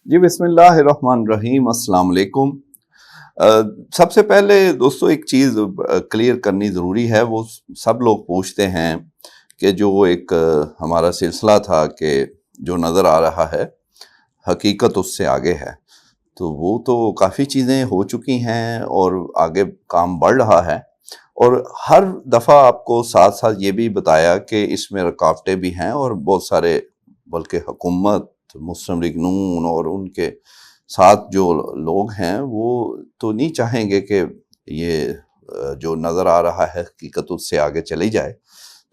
جی بسم اللہ الرحمن الرحیم، السلام علیکم۔ سب سے پہلے دوستو ایک چیز کلیئر کرنی ضروری ہے۔ وہ سب لوگ پوچھتے ہیں کہ جو ایک ہمارا سلسلہ تھا کہ جو نظر آ رہا ہے حقیقت اس سے آگے ہے، تو وہ تو کافی چیزیں ہو چکی ہیں اور آگے کام بڑھ رہا ہے، اور ہر دفعہ آپ کو ساتھ ساتھ یہ بھی بتایا کہ اس میں رکاوٹیں بھی ہیں اور بہت سارے، بلکہ حکومت، مسلم لیگ نون اور ان کے ساتھ جو لوگ ہیں وہ تو نہیں چاہیں گے کہ یہ جو نظر آ رہا ہے حقیقت اس سے آگے چلی جائے،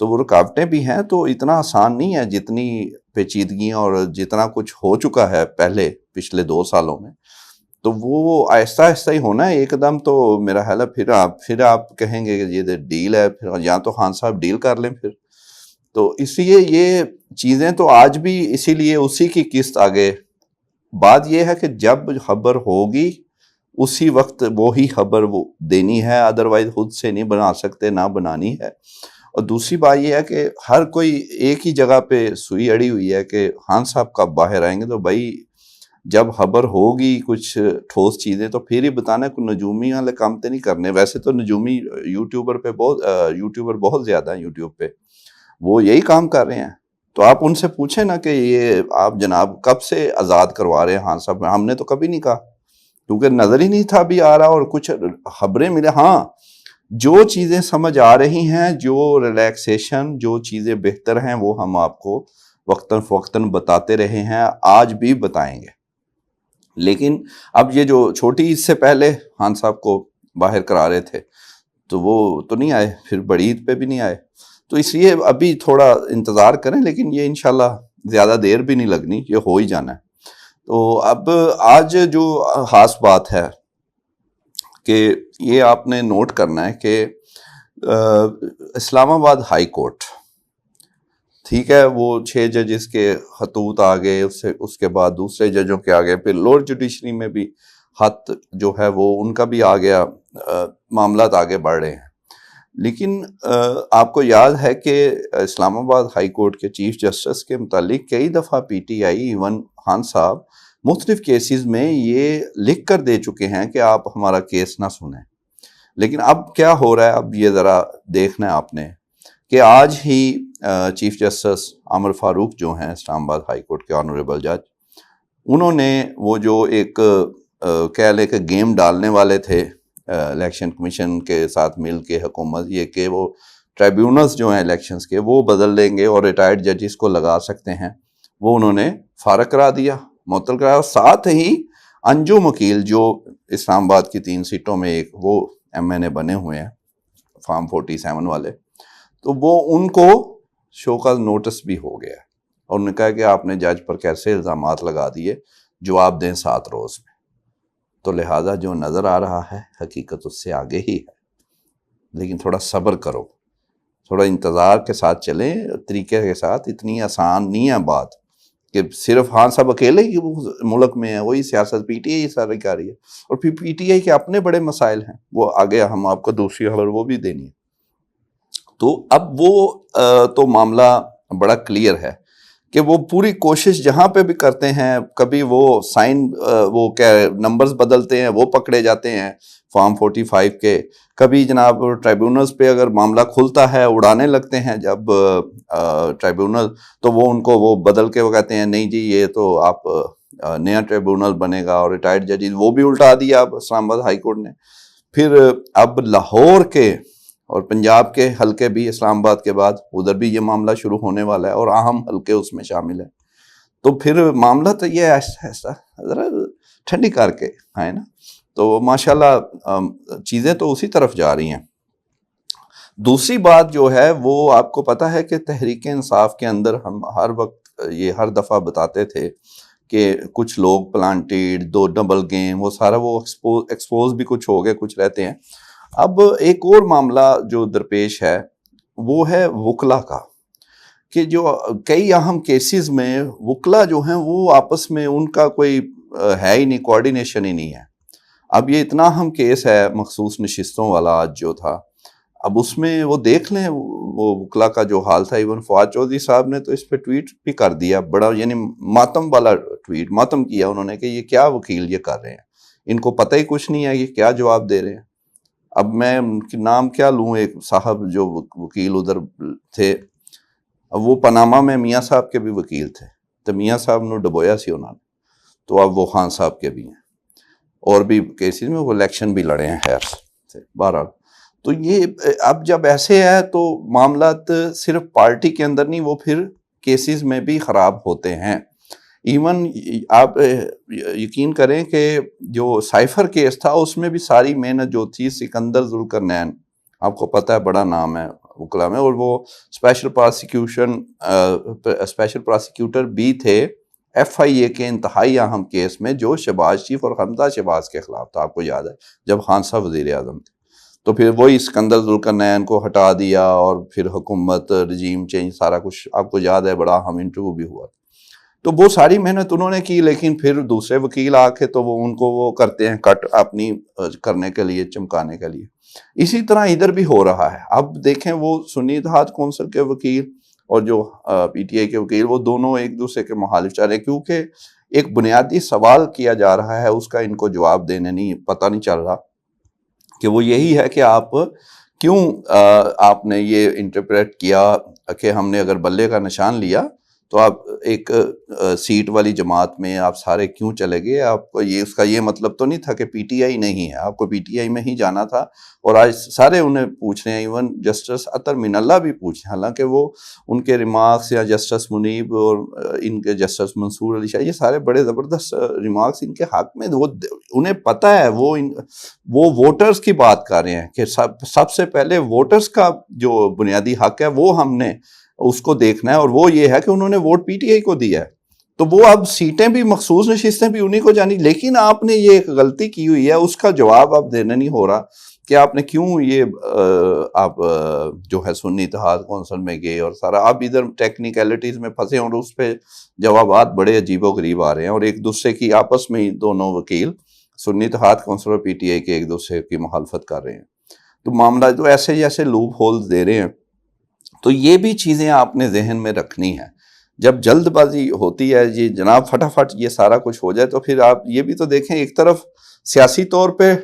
تو وہ رکاوٹیں بھی ہیں۔ تو اتنا آسان نہیں ہے، جتنی پیچیدگیاں اور جتنا کچھ ہو چکا ہے پچھلے 2 سالوں میں، تو وہ آہستہ آہستہ ہی ہونا ہے۔ ایک دم تو میرا خیال ہے پھر آپ کہیں گے کہ یہ ڈیل ہے، پھر یا تو خان صاحب ڈیل کر لیں پھر، تو اس لیے یہ چیزیں تو آج بھی اسی لیے اسی کی قسط آگے۔ بات یہ ہے کہ جب خبر ہوگی اسی وقت وہی خبر وہ دینی ہے، ادروائز خود سے نہیں بنا سکتے، نہ بنانی ہے۔ اور دوسری بات یہ ہے کہ ہر کوئی ایک ہی جگہ پہ سوئی اڑی ہوئی ہے کہ خان صاحب کب باہر آئیں گے، تو بھائی جب خبر ہوگی کچھ ٹھوس چیزیں تو پھر ہی بتانا۔ کوئی نجومی والے کام تو نہیں کرنے۔ ویسے تو نجومی یوٹیوبر بہت زیادہ ہیں یوٹیوب پہ، وہ یہی کام کر رہے ہیں، تو آپ ان سے پوچھیں نا کہ یہ آپ جناب کب سے آزاد کروا رہے ہیں خان صاحب؟ ہم نے تو کبھی نہیں کہا، کیونکہ نظر ہی نہیں تھا بھی آ رہا، اور کچھ خبریں ملے۔ ہاں، جو چیزیں سمجھ آ رہی ہیں، جو ریلیکسیشن، جو چیزیں بہتر ہیں، وہ ہم آپ کو وقتاً فوقتاً بتاتے رہے ہیں، آج بھی بتائیں گے۔ لیکن اب یہ جو چھوٹی، اس سے پہلے خان صاحب کو باہر کرا رہے تھے تو وہ تو نہیں آئے، پھر بڑی عید پہ بھی نہیں آئے، تو اس لیے ابھی تھوڑا انتظار کریں، لیکن یہ انشاءاللہ زیادہ دیر بھی نہیں لگنی، یہ ہو ہی جانا ہے۔ تو اب آج جو خاص بات ہے کہ یہ آپ نے نوٹ کرنا ہے کہ اسلام آباد ہائی کورٹ، ٹھیک ہے، وہ 6 ججز کے خطوط آگے، اس کے بعد دوسرے ججوں کے آگے، پھر لوور جوڈیشری میں بھی خط جو ہے وہ ان کا بھی آ گیا، معاملات آگے بڑھ رہے ہیں۔ لیکن آپ کو یاد ہے کہ اسلام آباد ہائی کورٹ کے چیف جسٹس کے متعلق کئی دفعہ P T I, even Khan صاحب، مختلف کیسز میں یہ لکھ کر دے چکے ہیں کہ آپ ہمارا کیس نہ سنیں۔ لیکن اب کیا ہو رہا ہے، اب یہ ذرا دیکھنا ہے آپ نے کہ آج ہی چیف جسٹس عمر فاروق جو ہیں اسلام آباد ہائی کورٹ کے آنریبل جج، انہوں نے وہ جو ایک کہہ لے کہ گیم ڈالنے والے تھے الیکشن کمیشن کے ساتھ مل کے حکومت، یہ کہ وہ ٹریبیونلز جو ہیں الیکشنز کے وہ بدل لیں گے اور ریٹائرڈ ججز کو لگا سکتے ہیں، وہ انہوں نے فارغ کرا دیا، معطل کرایا۔ اور ساتھ ہی انجم وکیل جو اسلام آباد کی 3 سیٹوں میں ایک وہ ایم این اے بنے ہوئے ہیں، فارم 47 والے، تو وہ ان کو شو کا نوٹس بھی ہو گیا، اور انہوں نے کہا کہ آپ نے جج پر کیسے الزامات لگا دیے، جواب دیں 7 روز میں۔ تو لہٰذا جو نظر آ رہا ہے حقیقت اس سے آگے ہی ہے، لیکن تھوڑا صبر کرو، تھوڑا انتظار کے ساتھ چلیں، طریقے کے ساتھ۔ اتنی آسان نہیں ہے بات کہ صرف خان صاحب اکیلے ہی ملک میں ہیں، وہی سیاست پی ٹی آئی ساری کر رہی ہے، اور پھر پی ٹی آئی کے اپنے بڑے مسائل ہیں، وہ آگے ہم آپ کو دوسری خبر وہ بھی دینی ہے۔ تو اب وہ تو معاملہ بڑا کلیئر ہے کہ وہ پوری کوشش جہاں پہ بھی کرتے ہیں، کبھی وہ سائن وہ کیا نمبرز بدلتے ہیں، وہ پکڑے جاتے ہیں فارم 45 کے، کبھی جناب ٹریبیونلز پہ اگر معاملہ کھلتا ہے اڑانے لگتے ہیں جب ٹریبیونل، تو وہ ان کو وہ بدل کے وہ کہتے ہیں نہیں جی یہ تو آپ نیا ٹریبیونل بنے گا، اور ریٹائرڈ ججز وہ بھی الٹا دیا اب اسلام آباد ہائی کورٹ نے۔ پھر اب لاہور کے اور پنجاب کے حلقے بھی اسلام آباد کے بعد ادھر بھی یہ معاملہ شروع ہونے والا ہے، اور اہم حلقے اس میں شامل ہیں، تو پھر معاملہ تو یہ ایسا ذرا ٹھنڈی کر کے ہے نا، تو ماشاءاللہ چیزیں تو اسی طرف جا رہی ہیں۔ دوسری بات جو ہے وہ آپ کو پتہ ہے کہ تحریک انصاف کے اندر ہم ہر وقت یہ ہر دفعہ بتاتے تھے کہ کچھ لوگ پلانٹیڈ، 2 ڈبل گیم، وہ سارا وہ ایکسپوز بھی کچھ ہو گئے، کچھ رہتے ہیں۔ اب ایک اور معاملہ جو درپیش ہے وہ ہے وکلا کا، کہ جو کئی اہم کیسز میں وکلا جو ہیں وہ آپس میں ان کا کوئی ہے ہی نہیں، کوارڈینیشن ہی نہیں ہے۔ اب یہ اتنا اہم کیس ہے مخصوص نشستوں والا آج جو تھا، اب اس میں وہ دیکھ لیں وہ وکلا کا جو حال تھا. ایون فواد چودھری صاحب نے تو اس پہ ٹویٹ بھی کر دیا, بڑا یعنی ماتم والا ٹویٹ, ماتم کیا انہوں نے کہ یہ کیا وکیل یہ کر رہے ہیں, ان کو پتہ ہی کچھ نہیں ہے یہ کیا جواب دے رہے ہیں. اب میں ان کے نام کیا لوں, ایک صاحب جو وکیل ادھر تھے, اب وہ پاناما میں میاں صاحب کے بھی وکیل تھے, تو میاں صاحب نے ڈبویا سی انہوں نے, تو اب وہ خان صاحب کے بھی ہیں, اور بھی کیسز میں وہ الیکشن بھی لڑے ہیں خیر سے. بہرحال تو یہ اب جب ایسے ہے تو معاملات صرف پارٹی کے اندر نہیں, وہ پھر کیسز میں بھی خراب ہوتے ہیں. ایون آپ یقین کریں کہ جو سائفر کیس تھا اس میں بھی ساری محنت جو تھی سکندر ذوالقرنین, آپ کو پتہ ہے بڑا نام ہے وکلا میں, اور وہ اسپیشل پراسیکیوٹر بھی تھے ایف آئی اے کے انتہائی اہم کیس میں جو شہباز شریف اور حمزہ شہباز کے خلاف تھا. آپ کو یاد ہے جب خان صاحب وزیر اعظم تھے, تو پھر وہی سکندر ذوالقرنین کو ہٹا دیا اور پھر حکومت رجیم چینج سارا کچھ آپ کو یاد ہے, بڑا اہم انٹرویو بھی ہوا. تو وہ ساری محنت انہوں نے کی, لیکن پھر دوسرے وکیل آ کے تو وہ ان کو وہ کرتے ہیں کٹ اپنی کرنے کے لیے, چمکانے کے لیے. اسی طرح ادھر بھی ہو رہا ہے. اب دیکھیں وہ سنی اتحاد کونسل کے وکیل اور جو پی ٹی آئی کے وکیل, وہ دونوں ایک دوسرے کے مخالف چل رہے ہیں, کیونکہ ایک بنیادی سوال کیا جا رہا ہے, اس کا ان کو جواب دینے پتہ نہیں چل رہا, کہ وہ یہی ہے کہ آپ کیوں آپ نے یہ انٹرپریٹ کیا کہ ہم نے اگر بلے کا نشان لیا تو آپ ایک سیٹ والی جماعت میں آپ سارے کیوں چلے گئے. آپ کو یہ اس کا یہ مطلب تو نہیں تھا کہ پی ٹی آئی نہیں ہے, آپ کو پی ٹی آئی میں ہی جانا تھا. اور آج سارے انہیں پوچھ رہے ہیں, ایون جسٹس اطہر من اللہ بھی پوچھ رہے ہیں, حالانکہ وہ ان کے ریمارکس یا جسٹس منیب اور ان کے جسٹس منصور علی شاہ, یہ سارے بڑے زبردست ریمارکس ان کے حق میں, وہ انہیں پتہ ہے وہ ووٹرز کی بات کر رہے ہیں کہ سب سے پہلے ووٹرز کا جو بنیادی حق ہے وہ ہم نے اس کو دیکھنا ہے, اور وہ یہ ہے کہ انہوں نے ووٹ پی ٹی آئی کو دیا ہے, تو وہ اب سیٹیں بھی مخصوص نشستیں بھی انہی کو جانی. لیکن آپ نے یہ ایک غلطی کی ہوئی ہے, اس کا جواب اب دینا نہیں ہو رہا کہ آپ نے کیوں یہ آپ جو ہے سنی اتحاد کونسل میں گئے اور سارا, آپ ادھر ٹیکنیکلٹیز میں پھنسے, اور اس پہ جوابات بڑے عجیب و غریب آ رہے ہیں, اور ایک دوسرے کی آپس میں دونوں وکیل سنی اتحاد کونسل اور پی ٹی آئی کے ایک دوسرے کی مخالفت کر رہے ہیں. تو معاملہ جو ایسے جیسے لوپ ہولز دے رہے ہیں, تو یہ بھی چیزیں آپ نے ذہن میں رکھنی ہے. جب جلد بازی ہوتی ہے جی جناب فٹافٹ یہ سارا کچھ ہو جائے, تو پھر آپ یہ بھی تو دیکھیں, ایک طرف سیاسی طور پہ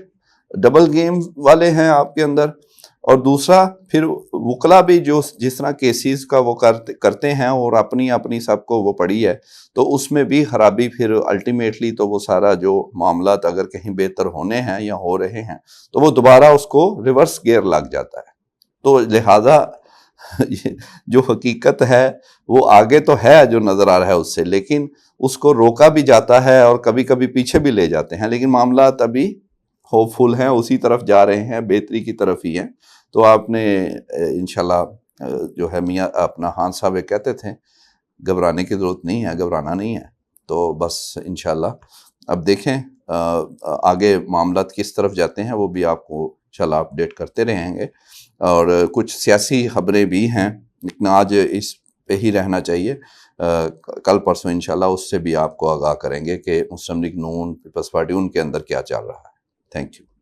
ڈبل گیم والے ہیں آپ کے اندر, اور دوسرا پھر وکلا بھی جو جس طرح کیسز کا وہ کرتے ہیں اور اپنی سب کو وہ پڑی ہے, تو اس میں بھی خرابی پھر الٹیمیٹلی تو وہ سارا جو معاملات اگر کہیں بہتر ہونے ہیں یا ہو رہے ہیں تو وہ دوبارہ اس کو ریورس گیئر لگ جاتا ہے. تو لہٰذا جو حقیقت ہے وہ آگے تو ہے جو نظر آ رہا ہے اس سے, لیکن اس کو روکا بھی جاتا ہے اور کبھی کبھی پیچھے بھی لے جاتے ہیں, لیکن معاملات ابھی ہوپ فل ہیں, اسی طرف جا رہے ہیں, بہتری کی طرف ہی ہیں. تو آپ نے انشاءاللہ جو ہے میاں اپنا خان صاحب کہتے تھے گھبرانے کی ضرورت نہیں ہے, گھبرانا نہیں ہے. تو بس انشاءاللہ اب دیکھیں آگے معاملات کس طرف جاتے ہیں, وہ بھی آپ کو انشاءاللہ اپڈیٹ کرتے رہیں گے. اور کچھ سیاسی خبریں بھی ہیں, لیکن آج اس پہ ہی رہنا چاہیے. کل پرسوں انشاءاللہ اس سے بھی آپ کو آگاہ کریں گے کہ مسلم لیگ نون پیپلز پارٹی ان کے اندر کیا چل رہا ہے. Thank you.